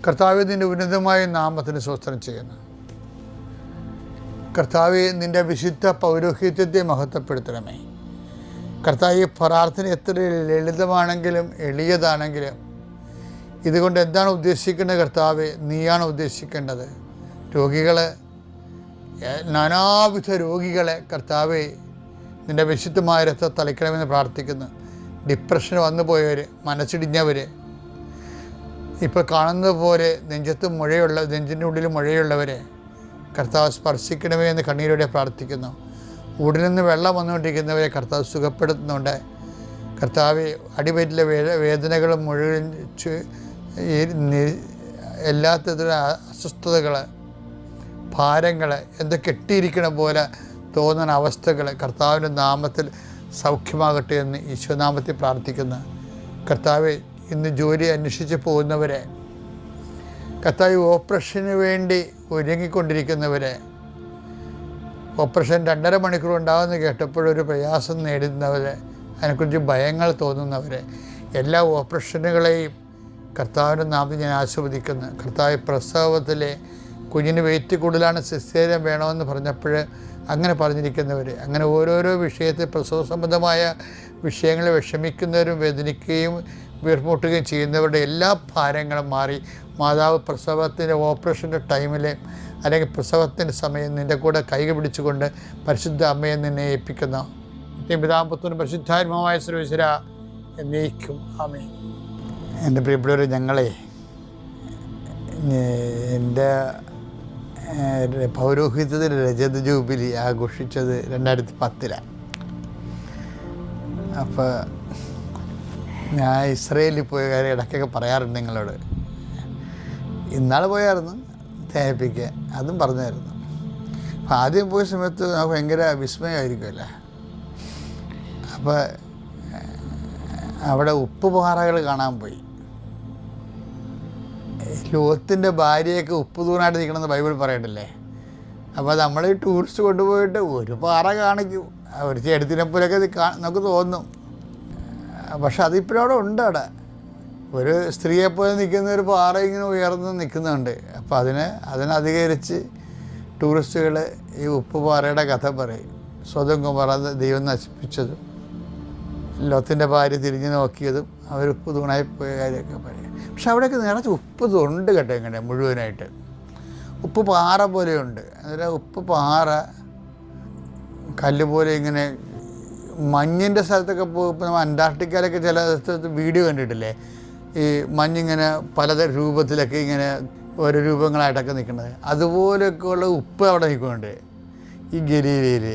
കർത്താവേ, നിൻ്റെ ഉന്നതമായ നാമത്തിന് സ്തോത്രം ചെയ്യുന്നു. കർത്താവേ, നിൻ്റെ വിശുദ്ധ പൗരോഹിത്യത്തെ മഹത്വപ്പെടുത്തണമേ. കർത്താവേ, പ്രാർത്ഥന എത്ര ലളിതമാണെങ്കിലും എളിയതാണെങ്കിലും ഇതുകൊണ്ട് എന്താണ് ഉദ്ദേശിക്കേണ്ടത്? കർത്താവേ, നീയാണ് ഉദ്ദേശിക്കേണ്ടത്. രോഗികളെ, നാനാവിധ രോഗികളെ കർത്താവേ, നിൻ്റെ വിശുദ്ധമായ രക്തം തളിക്കണമെന്ന് പ്രാർത്ഥിക്കുന്നു. ഡിപ്രഷൻ വന്നു പോയവർ, മനസ്സിടിഞ്ഞവർ, ഇപ്പോൾ കാണുന്നത് പോലെ നെഞ്ചിൻ്റെ ഉള്ളിൽ മുഴയുള്ളവരെ കർത്താവ് സ്പർശിക്കണമേ എന്ന് കണ്ണീരോടെ പ്രാർത്ഥിക്കുന്നു. ഉടലിൽ നിന്ന് വെള്ളം വന്നുകൊണ്ടിരിക്കുന്നവരെ കർത്താവ് സുഖപ്പെടുത്തുന്നുണ്ട്. കർത്താവ് അടിവയറ്റിലെ വേദനകളും മുഴുവൻ എല്ലാ തരത്തിലുള്ള അസ്വസ്ഥതകൾ, ഭാരങ്ങൾ, എന്തോ കെട്ടിയിരിക്കണ പോലെ തോന്നുന്ന അവസ്ഥകൾ കർത്താവിൻ്റെ നാമത്തിൽ സൗഖ്യമാകട്ടെ എന്ന് ഈശോനാമത്തിൽ പ്രാർത്ഥിക്കുന്നു. കർത്താവ്, ഇന്ന് ജോലി അന്വേഷിച്ച് പോകുന്നവരെ, കർത്താവ് ഓപ്പറേഷന് വേണ്ടി ഒരുങ്ങിക്കൊണ്ടിരിക്കുന്നവരെ, ഓപ്പറേഷൻ 2.5 മണിക്കൂർ ഉണ്ടാകുമെന്ന് കേട്ടപ്പോഴൊരു പ്രയാസം നേടുന്നവരെ, അതിനെക്കുറിച്ച് ഭയങ്ങൾ തോന്നുന്നവരെ, എല്ലാ ഓപ്പറേഷനുകളെയും കർത്താവിൻ്റെ നാമത്തിൽ ഞാൻ ആസ്വദിക്കുന്നു. കർത്താവ്, പ്രസവത്തിലെ കുഞ്ഞിന് വെയിറ്റ് കൂടുതലാണ്, സിസേറിയൻ വേണമെന്ന് പറഞ്ഞപ്പോൾ അങ്ങനെ പറഞ്ഞിരിക്കുന്നവർ, അങ്ങനെ ഓരോരോ വിഷയത്തിൽ പ്രസവ സംബന്ധമായ വിഷയങ്ങളെ വിഷമിക്കുന്നവരും വേദനിക്കുകയും വീർമുട്ടുകയും ചെയ്യുന്നവരുടെ എല്ലാ ഭാരങ്ങളും മാറി മാതാവ് പ്രസവത്തിൻ്റെ ഓപ്പറേഷൻ്റെ ടൈമിൽ അല്ലെങ്കിൽ പ്രസവത്തിൻ്റെ സമയം നിൻ്റെ കൂടെ കൈകൾ പിടിച്ചുകൊണ്ട് പരിശുദ്ധ അമ്മയെ നിന്നെ ഏൽപ്പിക്കുന്നു. പിതാപുത്രനും പരിശുദ്ധാത്മാവായ സർവേശ്വര എന്നേക്കും ആമേൻ. എൻ്റെ പ്രിയപ്പെട്ടവർ, ഞങ്ങളെ എൻ്റെ പൗരോഹിത്യത്തിൽ രജത ജൂബിലി ആഘോഷിച്ചത് 2010. അപ്പോൾ ഞാൻ ഇസ്രയേലിൽ പോയ കാര്യം ഇടയ്ക്കൊക്കെ പറയാറുണ്ട് നിങ്ങളോട്. ഇന്നാൾ പോയായിരുന്നു തേപ്പിക്കാൻ, അതും പറഞ്ഞായിരുന്നു. അപ്പോൾ ആദ്യം പോയ സമയത്ത് നമുക്ക് ഭയങ്കര വിസ്മയമായിരിക്കുമല്ലേ. അപ്പോൾ അവിടെ ഉപ്പുപാറകൾ കാണാൻ പോയി. ലോകത്തിൻ്റെ ഭാര്യയൊക്കെ ഉപ്പ് തൂണായിട്ട് നിൽക്കണമെന്ന് ബൈബിൾ പറയണ്ടല്ലേ. അപ്പോൾ നമ്മൾ ഈ ടൂറിസ്റ്റ് കൊണ്ടുപോയിട്ട് ഒരു പാറ കാണിക്കും, ഒരു ചെടുത്തിനെപ്പോലൊക്കെ നമുക്ക് തോന്നും. പക്ഷെ അതിപ്പോഴും അവിടെ ഉണ്ട്. അവിടെ ഒരു സ്ത്രീയെപ്പോലെ നിൽക്കുന്ന ഒരു പാറ ഇങ്ങനെ ഉയർന്ന് നിൽക്കുന്നുണ്ട്. അപ്പോൾ അതിനധികരിച്ച് ടൂറിസ്റ്റുകൾ ഈ ഉപ്പുപാറയുടെ കഥ പറയും. സ്വതം കുമാർ ദൈവം നശിപ്പിച്ചതും ലോകത്തിൻ്റെ ഭാര്യ തിരിഞ്ഞു നോക്കിയതും അവർ ഉപ്പ് തൂണായി പോയ കാര്യമൊക്കെ പറയും. പക്ഷെ അവിടെയൊക്കെ നിറച്ച് ഉപ്പ് തൊണ്ട് കേട്ടോ, ഇങ്ങനെ മുഴുവനായിട്ട് ഉപ്പ് പാറ പോലെയുണ്ട്. അന്നേരം ഉപ്പ് പാറ കല്ല് പോലെ ഇങ്ങനെ മഞ്ഞിൻ്റെ സ്ഥലത്തൊക്കെ പോകുമ്പോൾ നമ്മൾ അന്റാർട്ടിക്കയിലൊക്കെ ചില സ്ഥലത്ത് വീഡിയോ കണ്ടിട്ടില്ലേ, ഈ മഞ്ഞിങ്ങനെ പലതരം രൂപത്തിലൊക്കെ ഇങ്ങനെ ഓരോ രൂപങ്ങളായിട്ടൊക്കെ നിൽക്കുന്നത്, അതുപോലെയൊക്കെയുള്ള ഉപ്പ് അവിടെ നിൽക്കുന്നുണ്ട് ഈ ഗലീലയിൽ,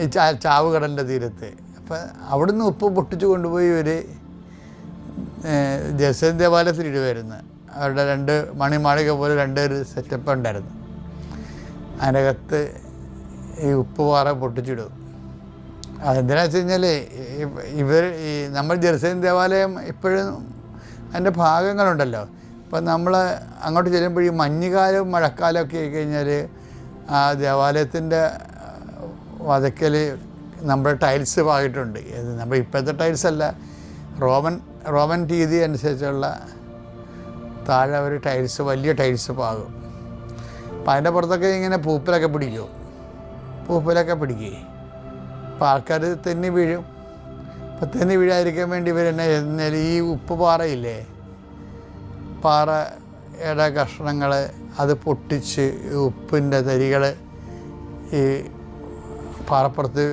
ഈ ചാവുകടലിൻ്റെ തീരത്ത്. അപ്പം അവിടുന്ന് ഉപ്പ് പൊട്ടിച്ച് കൊണ്ടുപോയി ഒരു ജെറുസലേം ദേവാലയത്തിൽ ഇടുമായിരുന്നു. അവരുടെ 2 മണിമാളിക പോലെ 2 സെറ്റപ്പ് ഉണ്ടായിരുന്നു. അതിനകത്ത് ഈ ഉപ്പുപാറ പൊട്ടിച്ചിടും. അതെന്തിനാ വെച്ച് കഴിഞ്ഞാൽ നമ്മൾ ജെറുസലേം ദേവാലയം ഇപ്പോഴും അതിൻ്റെ ഭാഗങ്ങളുണ്ടല്ലോ. അപ്പം നമ്മൾ അങ്ങോട്ട് ചെല്ലുമ്പോൾ ഈ മഞ്ഞുകാലവും മഴക്കാലമൊക്കെ ആയി കഴിഞ്ഞാൽ ആ ദേവാലയത്തിൻ്റെ വതക്കൽ നമ്മുടെ ടൈൽസ് പാകിയിട്ടുണ്ട്. നമ്മൾ ഇപ്പോഴത്തെ ടൈൽസല്ല, റോമൻ രീതി അനുസരിച്ചുള്ള താഴെ ഒരു ടൈൽസ്, വലിയ ടൈൽസ് പാകും. അപ്പം അതിൻ്റെ പുറത്തൊക്കെ ഇങ്ങനെ പൂപ്പലൊക്കെ പിടിക്കും. അപ്പോൾ ആൾക്കാർ തെന്നി വീഴും. അപ്പം തെന്നി വീഴാതിരിക്കാൻ വേണ്ടി ഇവരെന്നെ ഈ ഉപ്പ് പാറയില്ലേ, പാറയുടെ കഷ്ണങ്ങൾ അത് പൊട്ടിച്ച് ഉപ്പിൻ്റെ തരികൾ ഈ പാറപ്പുറത്ത്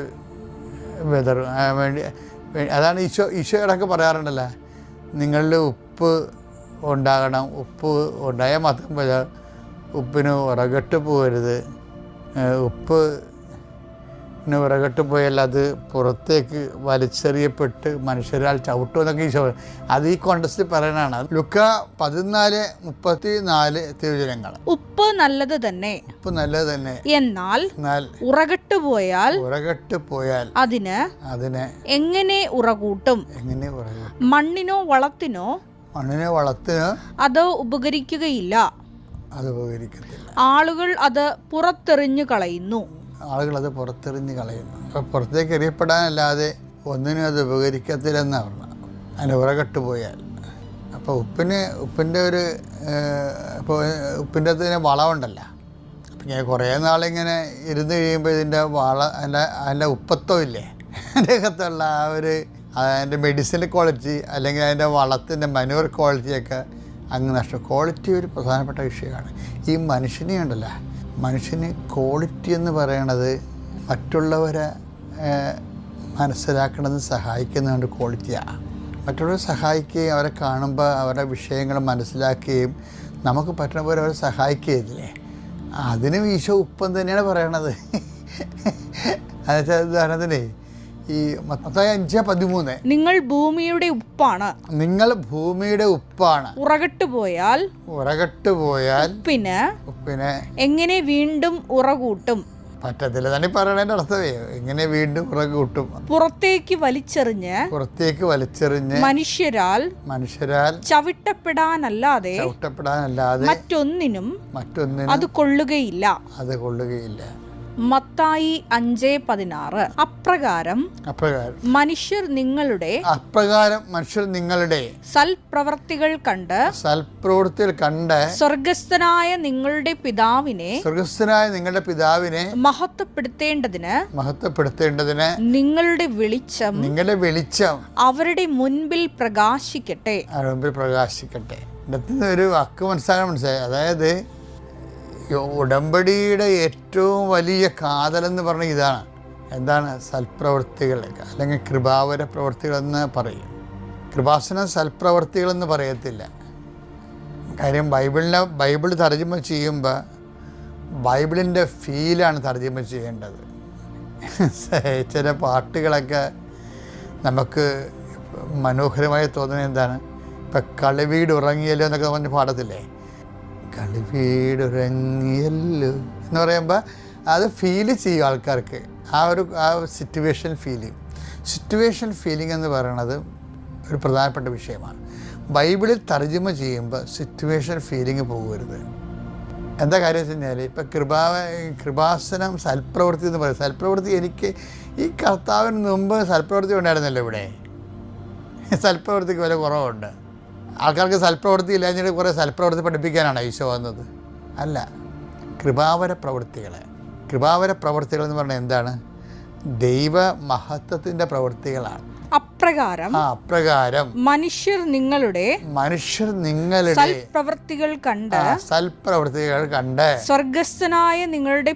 വിതറും വേണ്ടി. അതാണ് ഈശോയോടൊക്കെ പറയാറുണ്ടല്ലോ, നിങ്ങളിൽ ഉപ്പ് ഉണ്ടാകണം, ഉപ്പ് ഉണ്ടായാൽ മാത്രം പോരാ, ഉപ്പിന് ഉറകട്ട് പോകരുത്, ഉപ്പിന് ഉറകട്ട് പോയാൽ അത് പുറത്തേക്ക് വലിച്ചെറിയപ്പെട്ട് മനുഷ്യരാൽ ചവിട്ടുമെന്നൊക്കെ ഈശോ, അത് ഈ കോണ്ടസ്റ്റിൽ പറയണതാണ്. ലുക്ക 14:34 തിരുവചനങ്ങൾ. ഉപ്പ് നല്ലത് തന്നെ, എന്നാൽ ഉറകട്ട് പോയാൽ അതിന് എങ്ങനെ ഉറകൂട്ടും? മണ്ണിനോ വളത്തിനോ അത് ഉപകരിക്കുകയില്ല. ആളുകൾ അത് പുറത്തെറിഞ്ഞു കളയുന്നു. അപ്പോൾ പുറത്തേക്ക് എറിയപ്പെടാനല്ലാതെ ഒന്നിനും അത് ഉപകരിക്കത്തില്ലെന്നാണ് പറഞ്ഞത്. അതിന് ഉറകട്ട് പോയാൽ. അപ്പോൾ ഉപ്പിൻ്റെ ഒരു ഇപ്പോൾ ഉപ്പിൻ്റെ അകത്ത് വളമുണ്ടല്ലോ. അപ്പം ഇങ്ങനെ കുറേ നാളിങ്ങനെ ഇരുന്ന് കഴിയുമ്പോൾ ഇതിൻ്റെ അതിൻ്റെ ഉപ്പത്തോ ഇല്ലേ, അതിൻ്റെ അകത്തുള്ള അതിൻ്റെ മെഡിസിനൽ ക്വാളിറ്റി അല്ലെങ്കിൽ അതിൻ്റെ വളത്തിൻ്റെ മനൂർ ക്വാളിറ്റിയൊക്കെ അങ്ങ് നഷ്ടം. ക്വാളിറ്റി ഒരു പ്രധാനപ്പെട്ട വിഷയമാണ്. ഈ മനുഷ്യനെ ഉണ്ടല്ലോ, മനുഷ്യന് ക്വാളിറ്റി എന്ന് പറയണത് മറ്റുള്ളവരെ മനസ്സിലാക്കണമെന്ന് സഹായിക്കുന്നതുകൊണ്ട് ക്വാളിറ്റിയാണ്. മറ്റുള്ളവരെ സഹായിക്കുകയും അവരെ കാണുമ്പോൾ അവരുടെ വിഷയങ്ങൾ മനസ്സിലാക്കുകയും നമുക്ക് പറ്റുന്ന പോലെ അവരെ സഹായിക്കുകയില്ലേ, അതിനും ഈശോ ഉപ്പം തന്നെയാണ് പറയണത്. എന്നുവെച്ചാൽ ഉദാഹരണത്തിന് ഈ മത്തായി 5:13 നിങ്ങൾ ഭൂമിയുടെ ഉപ്പാണ്, നിങ്ങൾ ഭൂമിയുടെ ഉപ്പാണ്. ഉറകട്ട് പോയാൽ ഉപ്പിനെ എങ്ങനെ വീണ്ടും ഉറകൂട്ടും? പറ്റത്തില്ല തന്നെ പറയണതിൻ്റെ അർത്ഥമേ, എങ്ങനെ വീണ്ടും ഉറകൂട്ടും? പുറത്തേക്ക് വലിച്ചെറിഞ്ഞ് മനുഷ്യരാൽ ചവിട്ടപ്പെടാനല്ലാതെ മറ്റൊന്നിനും അത് കൊള്ളുകയില്ല. മത്തായി 5:16 അപ്രകാരം മനുഷ്യർ നിങ്ങളുടെ സൽപ്രവർത്തികൾ കണ്ട് സ്വർഗസ്ഥനായ നിങ്ങളുടെ പിതാവിനെ മഹത്വപ്പെടുത്തേണ്ടതിന് നിങ്ങളുടെ വെളിച്ചം അവരുടെ മുൻപിൽ പ്രകാശിക്കട്ടെ. ഒരു വാക്ക് മനസ്സിലായി. അതായത് ഉടമ്പടിയുടെ ഏറ്റവും വലിയ കാതലെന്ന് പറഞ്ഞാൽ ഇതാണ്. എന്താണ്? സൽപ്രവൃത്തികൾ അല്ലെങ്കിൽ കൃപാവര പ്രവൃത്തികളെന്ന് പറയും. കൃപാസനം സൽപ്രവൃത്തികളെന്ന് പറയത്തില്ല. കാര്യം ബൈബിൾ തർജ്ജമ ചെയ്യുമ്പോൾ ബൈബിളിൻ്റെ ഫീലാണ് തർജ്ജമ ചെയ്യേണ്ടത്. ചില പാട്ടുകളൊക്കെ നമുക്ക് മനോഹരമായി തോന്നുന്നത് എന്താണ്? ഇപ്പം കളിവീട് ഉറങ്ങിയല്ലോ എന്നൊക്കെ പറഞ്ഞ് പാടത്തില്ലേ, കളിവീടുറങ്ങിയല്ലോ എന്ന് പറയുമ്പോൾ അത് ഫീൽ ചെയ്യും ആൾക്കാർക്ക്. ആ സിറ്റുവേഷൻ ഫീലിംഗ് എന്ന് പറയുന്നത് ഒരു പ്രധാനപ്പെട്ട വിഷയമാണ്. ബൈബിളിൽ തർജ്ജമ ചെയ്യുമ്പോൾ സിറ്റുവേഷൻ ഫീലിംഗ് പോകരുത്. എന്താ കാര്യം വെച്ച് കഴിഞ്ഞാൽ ഇപ്പം കൃപാസനം സൽപ്രവൃത്തി എന്ന് പറയും. സൽപ്രവൃത്തി എനിക്ക് ഈ കർത്താവിന് മുമ്പ് സൽപ്രവൃത്തി ഉണ്ടായിരുന്നല്ലോ. ഇവിടെ സൽപ്രവൃത്തിക്ക് വില കുറവുണ്ട്. ആൾക്കാർക്ക് സൽപ്രവൃത്തി ഇല്ലാഞ്ഞിട്ട് കുറേ സൽപ്രവൃത്തി പഠിപ്പിക്കാനാണ് ഈശോ വന്നത്? അല്ല, കൃപാവര പ്രവൃത്തികൾ എന്ന് പറഞ്ഞാൽ എന്താണ്? ദൈവ മഹത്വത്തിൻ്റെ പ്രവൃത്തികളാണ്. അപ്രകാരം മനുഷ്യർ നിങ്ങളുടെ സൽപ്രവൃത്തികൾ കണ്ട് സ്വർഗസ്ഥനായ നിങ്ങളുടെ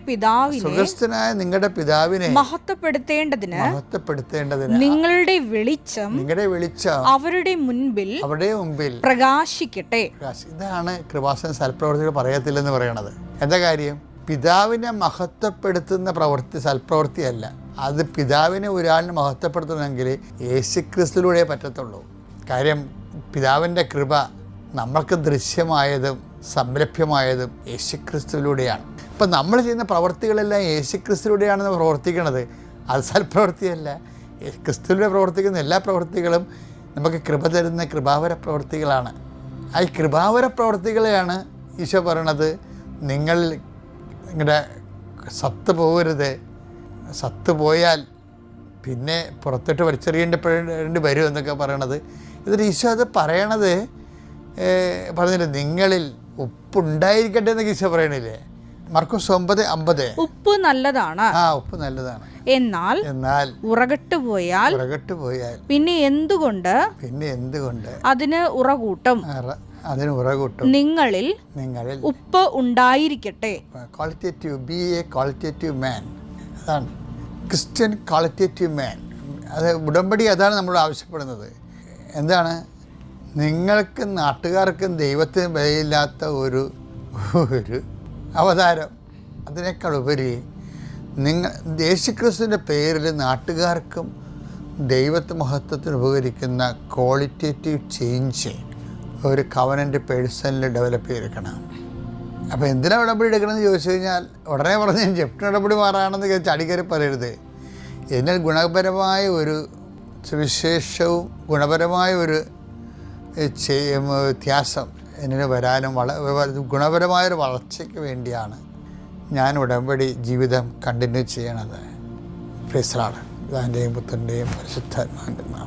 പിതാവിനെ മഹത്വപ്പെടുത്തേണ്ടതിന് നിങ്ങളുടെ വെളിച്ചം അവരുടെ മുൻപിൽ പ്രകാശിക്കട്ടെ. ഇതാണ് കൃപാസന സൽപ്രവൃത്തികൾ പറയത്തില്ലെന്ന് പറയണത്. എന്താ കാര്യം? പിതാവിനെ മഹത്വപ്പെടുത്തുന്ന സൽപ്രവൃത്തിയല്ല. അത് പിതാവിനെ ഒരാളിനെ മഹത്വപ്പെടുത്തണമെങ്കിൽ യേശുക്രിസ്തുവിലൂടെ പറ്റത്തുള്ളൂ. കാര്യം പിതാവിൻ്റെ കൃപ നമ്മൾക്ക് ദൃശ്യമായതും സംരഭ്യമായതും യേശുക്രിസ്തുവിലൂടെയാണ്. ഇപ്പം നമ്മൾ ചെയ്യുന്ന പ്രവൃത്തികളെല്ലാം യേശുക്രിസ്തുവിലൂടെയാണെന്ന് പ്രവർത്തിക്കുന്നത്. അത് സൽപ്രവൃത്തിയല്ല. ക്രിസ്തുവിലൂടെ പ്രവർത്തിക്കുന്ന എല്ലാ പ്രവൃത്തികളും നമുക്ക് കൃപ തരുന്ന കൃപാവര പ്രവൃത്തികളാണ്. ആ കൃപാവര പ്രവൃത്തികളെയാണ് ഈശോ പറയണത്, നിങ്ങളുടെ സത്ത് പോകരുത്. സത്ത് പോയാൽ പിന്നെ പുറത്തോട്ട് വലിച്ചെറിയേണ്ടി വരും എന്നൊക്കെ പറയണത്. ഇതിൽ ഈശോ അത് പറയണത് പറഞ്ഞില്ലേ, നിങ്ങളിൽ ഉപ്പുണ്ടായിരിക്കട്ടെ എന്നൊക്കെ ഈശോ പറയണില്ലേ? മർക്കോസ് 9:50 ഉപ്പ് നല്ലതാണ്. ഉപ്പ് നല്ലതാണ്. എന്നാൽ ഉറകട്ട് പോയാൽ പിന്നെ എന്തുകൊണ്ട് അതിന് ഉറകൂട്ടും? നിങ്ങളിൽ ഉപ്പ് ഉണ്ടായിരിക്കട്ടെ. ക്വാളിറ്റേറ്റീവ് മാൻ, അതാണ് ക്രിസ്ത്യൻ ക്വാളിറ്റേറ്റീവ് മാൻ. അത് ഉടമ്പടി അതാണ് നമ്മൾ ആവശ്യപ്പെടുന്നത്. എന്താണ്? നിങ്ങൾക്ക് നാട്ടുകാർക്കും ദൈവത്തിനും വിലയില്ലാത്ത ഒരു അവതാരം. അതിനേക്കാൾ ഉപരി യേശുക്രിസ്തുവിൻ്റെ പേരിൽ നാട്ടുകാർക്കും ദൈവത്തെ മഹത്വത്തിന് ഉപകരിക്കുന്ന ക്വാളിറ്റേറ്റീവ് ചേഞ്ച് ഒരു കവനൻ്റ് പേഴ്സണിൽ ഡെവലപ്പ് ചെയ്തെടുക്കണം. അപ്പോൾ എന്തിനാണ് ഉടമ്പടി എടുക്കണമെന്ന് ചോദിച്ചു കഴിഞ്ഞാൽ ഉടനെ പറഞ്ഞ് ജപ്തി ഉടമ്പടി മാറാണെന്ന് ചടിക്കറി പറയരുത്. എന്നാൽ ഗുണപരമായ ഒരു സുവിശേഷവും ഗുണപരമായ ഒരു വ്യത്യാസം എന്നിന് വരാനും ഗുണപരമായൊരു വളർച്ചയ്ക്ക് വേണ്ടിയാണ് ഞാൻ ഉടമ്പടി ജീവിതം കണ്ടിന്യൂ ചെയ്യണത്. Praise the Lord. പിതാവിൻ്റെയും പുത്രൻ്റെയും പരിശുദ്ധാത്മാവിൻ്റെ നാമത്തിൽ.